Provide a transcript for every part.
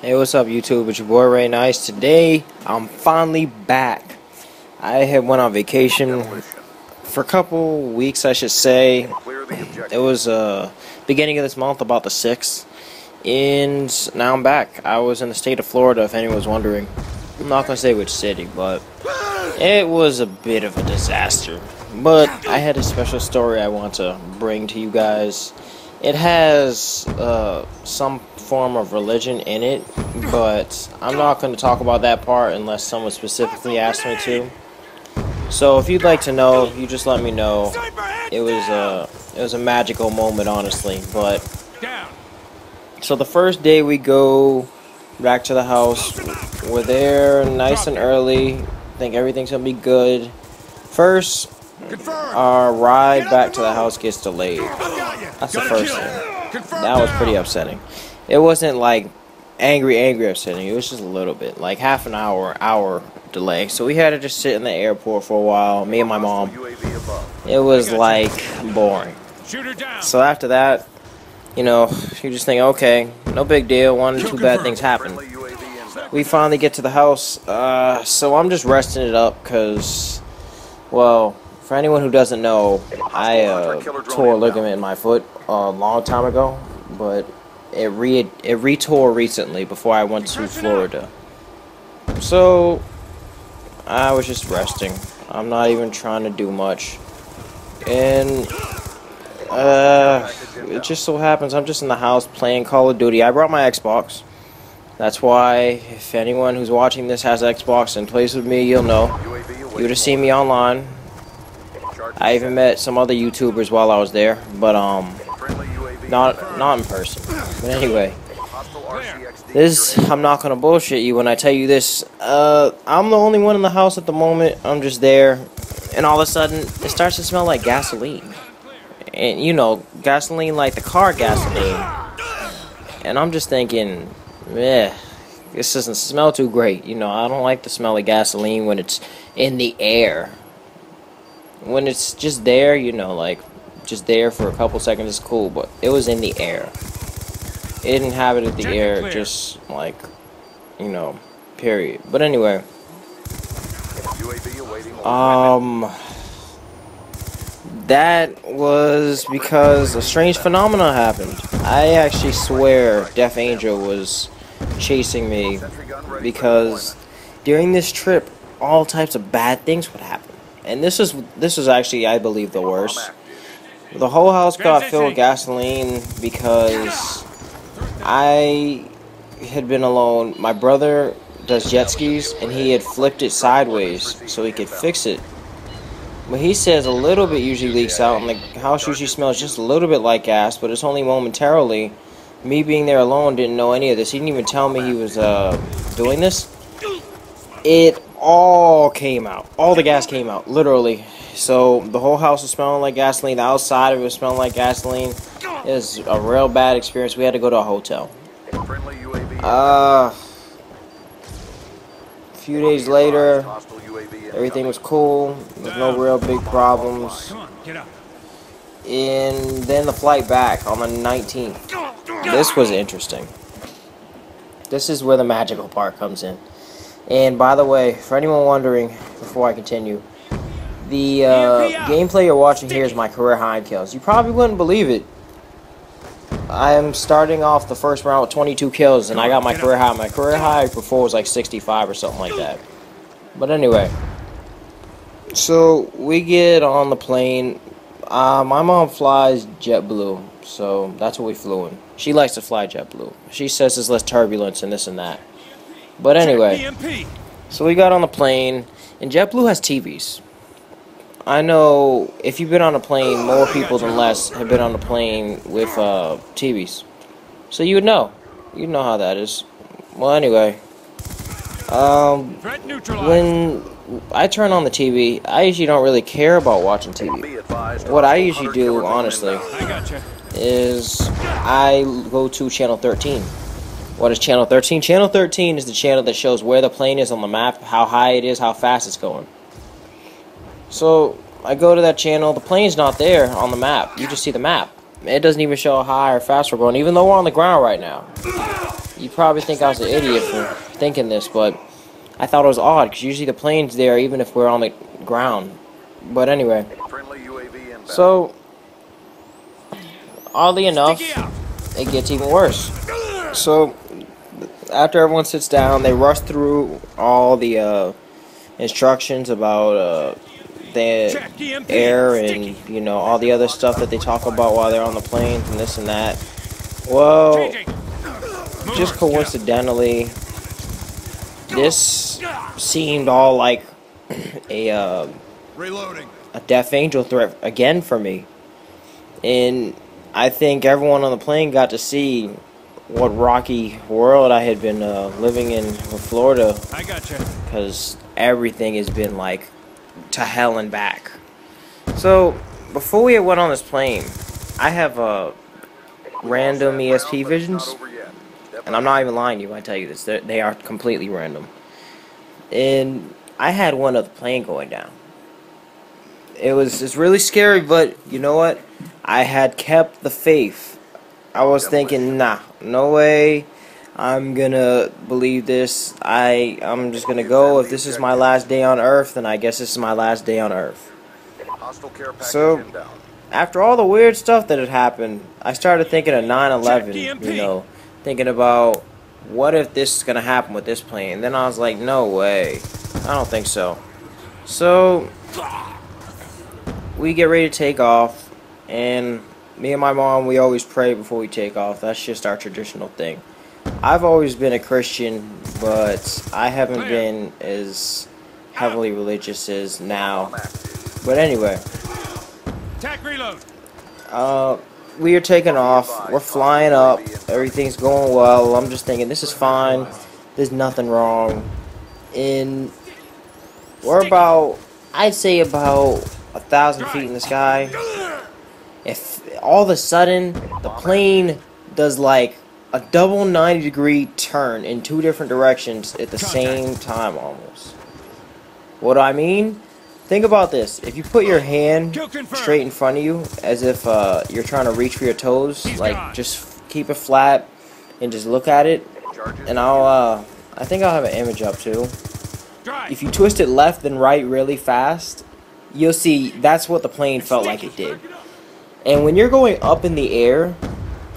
Hey, what's up, YouTube? It's your boy Ray Nice. Today, I'm finally back. I had went on vacation for a couple weeks, I should say. It was beginning of this month, about the 6th, and now I'm back. I was in the state of Florida, if anyone was wondering. I'm not gonna say which city, but it was a bit of a disaster. But I had a special story I want to bring to you guys. It has some form of religion in it, but I'm not going to talk about that part unless someone specifically asks me to. So if you'd like to know, you just let me know. It was a magical moment, honestly. But so the first day we go back to the house, we're there nice and early. Think everything's gonna be good. First, our ride back to the house gets delayed. That's the first thing. That was pretty upsetting. It wasn't like angry upsetting. It was just a little bit, like half an hour delay. So we had to just sit in the airport for a while, me and my mom. It was like boring. So after that, you know, you just think, okay, no big deal. One or two bad things happen. We finally get to the house. So I'm just resting it up because, well, for anyone who doesn't know, I tore a ligament in my foot a long time ago, but it re-tore recently before I went to Florida. So I was just resting. I'm not even trying to do much, and it just so happens I'm just in the house playing Call of Duty. I brought my Xbox. That's why if anyone who's watching this has Xbox and plays with me, you'll know. You would have seen me online. I even met some other YouTubers while I was there, but not in person. But anyway, I'm not gonna bullshit you when I tell you this. I'm the only one in the house at the moment. I'm just there, and all of a sudden it starts to smell like gasoline, and you know, gasoline like the car gasoline. And I'm just thinking, this doesn't smell too great. You know, I don't like the smell of gasoline when it's in the air. When it's just there, you know, like, just there for a couple seconds is cool, but it was in the air. It inhabited the air, just, like, you know, period. But anyway, that was because a strange phenomenon happened. I actually swear Death Angel was chasing me because during this trip, all types of bad things would happen. And this is actually, I believe, the worst. The whole house got filled with gasoline because I had been alone. My brother does jet skis, and he had flipped it sideways so he could fix it. But he says a little bit usually leaks out, and the house usually smells just a little bit like gas, but it's only momentarily. Me being there alone didn't know any of this. He didn't even tell me he was doing this. It all came out. All the gas came out, literally. So the whole house was smelling like gasoline. The outside of it was smelling like gasoline. It was a real bad experience. We had to go to a hotel. A few days later, everything was cool. There's no real big problems. And then the flight back on the 19th. This was interesting. This is where the magical part comes in. And by the way, for anyone wondering, before I continue, the gameplay you're watching here is my career high in kills. You probably wouldn't believe it. I am starting off the first round with 22 kills, and I got my career high. My career high before was like 65 or something like that. But anyway, so we get on the plane. My mom flies JetBlue, so that's what we flew in. She likes to fly JetBlue. She says there's less turbulence and this and that. But anyway, so we got on the plane, and JetBlue has TVs. I know if you've been on a plane, more people than less have been on a plane with TVs. So you would know. You'd know how that is. Well, anyway, when I turn on the TV, I usually don't really care about watching TV. What I usually do, honestly, is I go to channel 13. What is channel 13? Channel 13 is the channel that shows where the plane is on the map, how high it is, how fast it's going. So I go to that channel. The plane's not there on the map. You just see the map. It doesn't even show how high or fast we're going, even though we're on the ground right now. you probably think I was an idiot for thinking this, but I thought it was odd because usually the plane's there even if we're on the ground. But anyway, so oddly enough, it gets even worse. So after everyone sits down, they rush through all the instructions about the air and, you know, all the other stuff that they talk about while they're on the planes and this and that. Well, just coincidentally, this seemed all like a Death Angel threat again for me. And I think everyone on the plane got to see what rocky world I had been living in with Florida. I gotcha. Because everything has been like to hell and back. So before we went on this plane, I have random ESP visions, and I'm not even lying to you when I tell you this. They are completely random. And I had one of the plane going down. It's really scary, but you know what? I had kept the faith. I was thinking, nah, no way I'm gonna believe this. I'm just gonna go. If this is my last day on Earth, then I guess this is my last day on Earth. So, after all the weird stuff that had happened, I started thinking of 9/11, you know, thinking about what if this is gonna happen with this plane. And then I was like, no way. I don't think so. So, we get ready to take off, and me and my mom, we always pray before we take off. That's just our traditional thing. I've always been a Christian, but I haven't been as heavily religious as now. But anyway, we are taking off. We're flying up. Everything's going well. I'm just thinking, this is fine. There's nothing wrong. And we're about, I'd say about 1,000 feet in the sky. If all of a sudden the plane does like a double 90-degree turn in two different directions at the same time almost. What do I mean? Think about this. If you put your hand straight in front of you as if you're trying to reach for your toes, like just keep it flat and just look at it, and I think I'll have an image up too. If you twist it left and right really fast, you'll see that's what the plane felt like it did. And when you're going up in the air,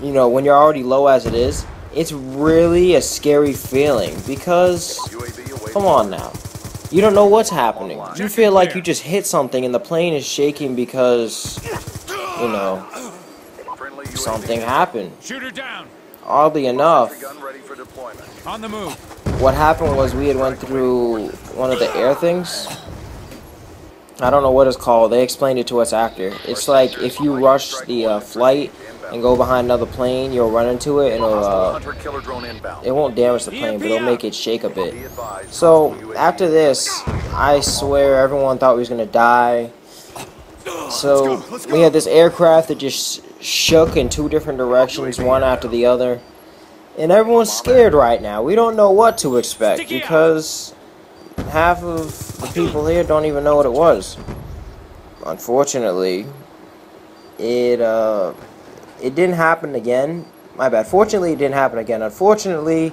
you know, when you're already low as it is, it's really a scary feeling because, come on now, you don't know what's happening. You feel like you just hit something and the plane is shaking because, you know, something happened. Oddly enough, on the move. What happened was we had went through one of the air things. I don't know what it's called. They explained it to us after. It's like if you rush the flight and go behind another plane, you'll run into it and it won't damage the plane, but it'll make it shake a bit. So after this, I swear everyone thought we was gonna die. So we had this aircraft that just shook in two different directions, one after the other. And everyone's scared right now. We don't know what to expect because half of the people here don't even know what it was. Unfortunately, it didn't happen again. My bad. Fortunately, it didn't happen again. Unfortunately,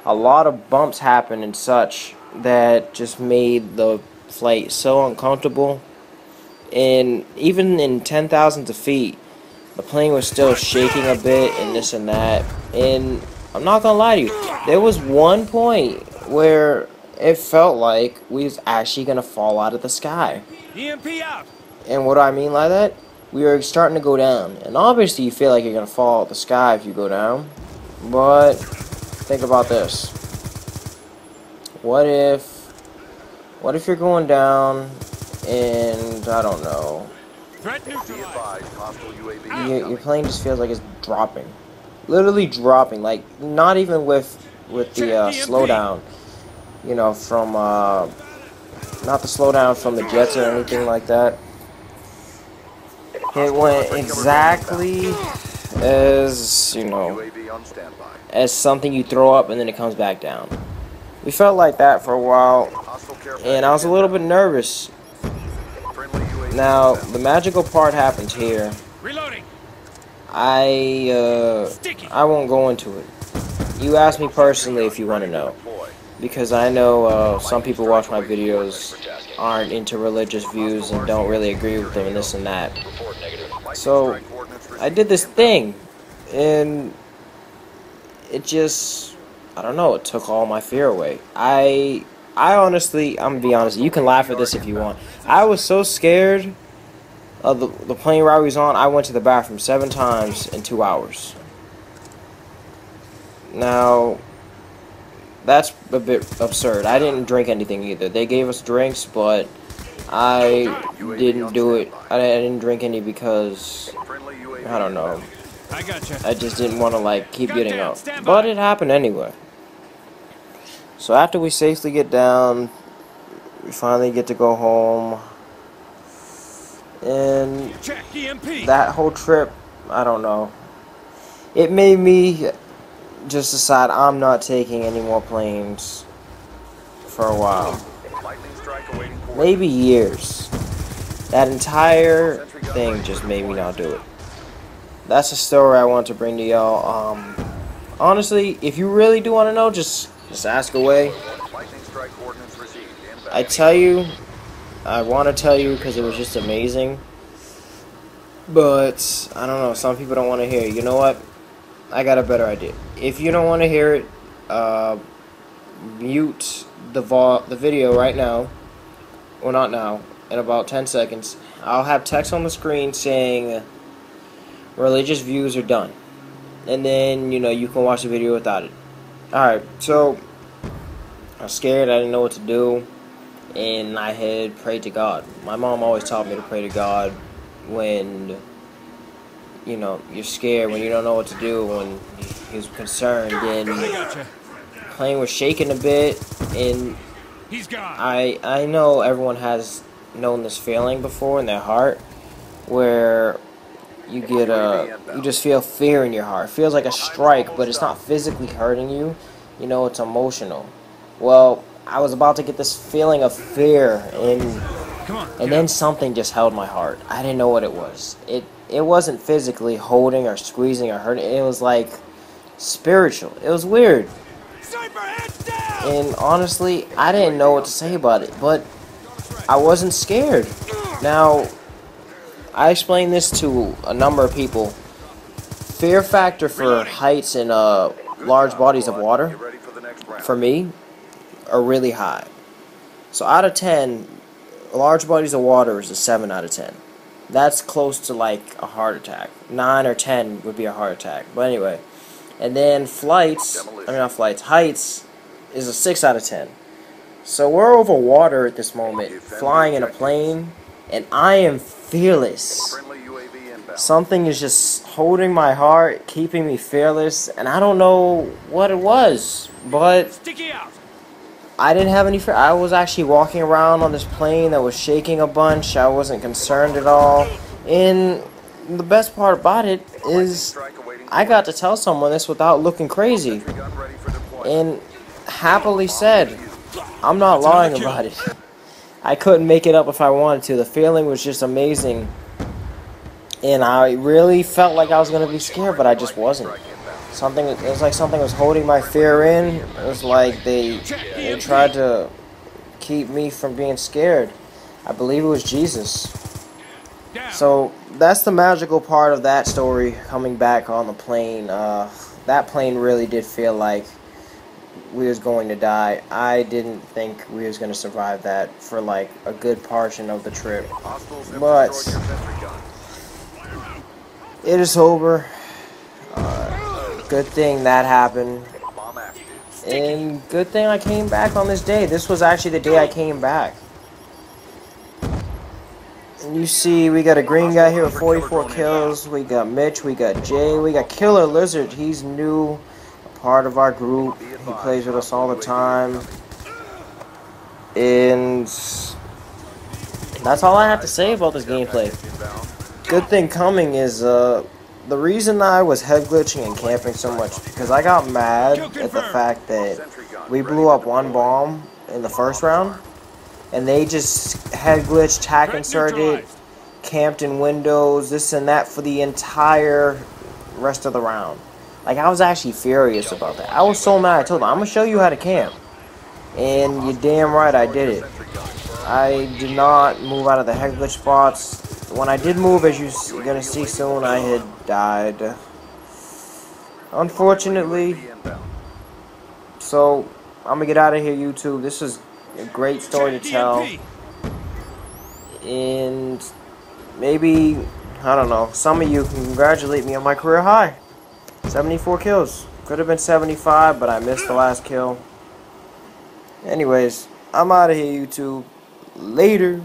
a lot of bumps happened and such that just made the flight so uncomfortable. And even in 10,000s of feet, the plane was still shaking a bit and this and that. And I'm not gonna lie to you, there was one point where it felt like we was actually gonna fall out of the sky. EMP out. And what do I mean by that? We were starting to go down. And obviously you feel like you're gonna fall out of the sky if you go down. But think about this. What if you're going down and I don't know. Your plane just feels like it's dropping. Literally dropping, like not even with the slowdown, you know, from not the slowdown from the jets or anything like that. It went exactly as, you know, as something you throw up and then it comes back down. We felt like that for a while, and I was a little bit nervous. Now the magical part happens here. Reloading. I won't go into it. You asked me personally if you want to know, because I know some people watch my videos aren't into religious views and don't really agree with them and this and that. So I did this thing, and it just, I don't know, it took all my fear away. I honestly, I'm gonna be honest, you can laugh at this if you want. I was so scared of the plane ride we was on, I went to the bathroom 7 times in 2 hours. Now, that's a bit absurd. I didn't drink anything either. They gave us drinks, but I didn't do it. I didn't drink any because, I don't know. I gotcha. I just didn't want to, like, keep getting up. But it happened anyway. So after we safely get down, we finally get to go home. And Check EMP. that whole trip, I don't know. It made me just decide I'm not taking any more planes for a while. Maybe years. That entire thing just made me not do it. That's a story I want to bring to y'all. Honestly, if you really do want to know, just ask away. I tell you, I want to tell you because it was just amazing. But, I don't know, some people don't want to hear it. You know what? I got a better idea. If you don't want to hear it, mute the video right now. Well, not now. In about 10 seconds. I'll have text on the screen saying religious views are done. And then, you know, you can watch the video without it. Alright, so I was scared. I didn't know what to do. And I had prayed to God. My mom always taught me to pray to God when, you know, you're scared, when you don't know what to do, when you're concerned. And the plane was shaking a bit, and He's gone. I know everyone has known this feeling before in their heart, where you get you just feel fear in your heart. It feels like a strike, but it's not physically hurting you. You know, it's emotional. Well, I was about to get this feeling of fear, and then something just held my heart. I didn't know what it was. It wasn't physically holding or squeezing or hurting. It was like spiritual. It was weird. And honestly, I didn't know what to say about it, but I wasn't scared. Now, I explained this to a number of people. Fear factor for heights and large bodies of water, for me, are really high. So out of 10, large bodies of water is a 7 out of 10. That's close to like a heart attack. 9 or 10 would be a heart attack. But anyway, and then heights is a 6 out of 10. So we're over water at this moment, flying in a plane, and I am fearless. Something is just holding my heart, keeping me fearless, and I don't know what it was, but I didn't have any fear. I was actually walking around on this plane that was shaking a bunch. I wasn't concerned at all. And the best part about it is I got to tell someone this without looking crazy. And happily said, I'm not lying about it. I couldn't make it up if I wanted to. The feeling was just amazing. And I really felt like I was going to be scared, but I just wasn't. It was like something was holding my fear in. It was like they tried to keep me from being scared. I believe it was Jesus. So that's the magical part of that story, coming back on the plane. That plane really did feel like we was going to die. I didn't think we was going to survive that for like a good portion of the trip. But it is over. Good thing that happened. And good thing I came back on this day. This was actually the day I came back. And you see, we got a green guy here with 44 kills. We got Mitch, we got Jay, we got Killer Lizard. He's new, a part of our group. He plays with us all the time. And that's all I have to say about this gameplay. Good thing coming is, the reason I was head glitching and camping so much, because I got mad at the fact that we blew up one bomb in the first round, and they just head glitched, hack inserted, camped in windows, this and that for the entire rest of the round. Like, I was actually furious about that. I was so mad. I told them, I'm going to show you how to camp. And you're damn right I did it. I did not move out of the heck glitch spots. When I did move, as you're going to see soon, I had died. Unfortunately. So, I'm going to get out of here, YouTube. This is a great story to tell. And maybe, I don't know, some of you can congratulate me on my career high. 74 kills. Could have been 75, but I missed the last kill. Anyways, I'm out of here, YouTube. Later.